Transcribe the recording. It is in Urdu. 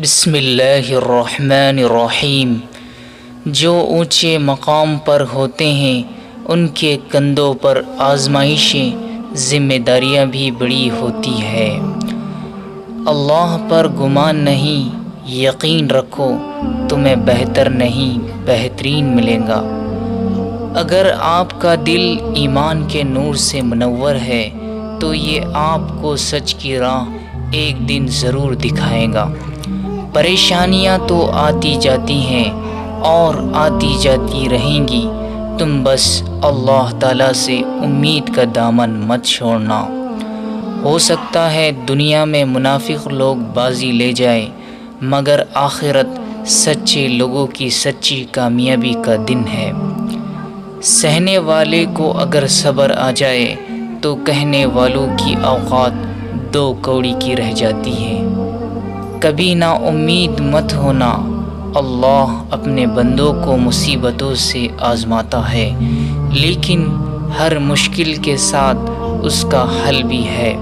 بسم اللہ الرحمن الرحیم۔ جو اونچے مقام پر ہوتے ہیں ان کے کندھوں پر آزمائشیں، ذمہ داریاں بھی بڑی ہوتی ہے۔ اللہ پر گمان نہیں، یقین رکھو تمہیں بہتر نہیں بہترین ملے گا۔ اگر آپ کا دل ایمان کے نور سے منور ہے تو یہ آپ کو سچ کی راہ ایک دن ضرور دکھائے گا۔ پریشانیاں تو آتی جاتی ہیں اور آتی جاتی رہیں گی، تم بس اللہ تعالیٰ سے امید کا دامن مت چھوڑنا۔ ہو سکتا ہے دنیا میں منافق لوگ بازی لے جائیں، مگر آخرت سچے لوگوں کی سچی کامیابی کا دن ہے۔ سہنے والے کو اگر صبر آ جائے تو کہنے والوں کی اوقات دو کوڑی کی رہ جاتی ہے۔ کبھی نا امید مت ہونا، اللہ اپنے بندوں کو مصیبتوں سے آزماتا ہے، لیکن ہر مشکل کے ساتھ اس کا حل بھی ہے۔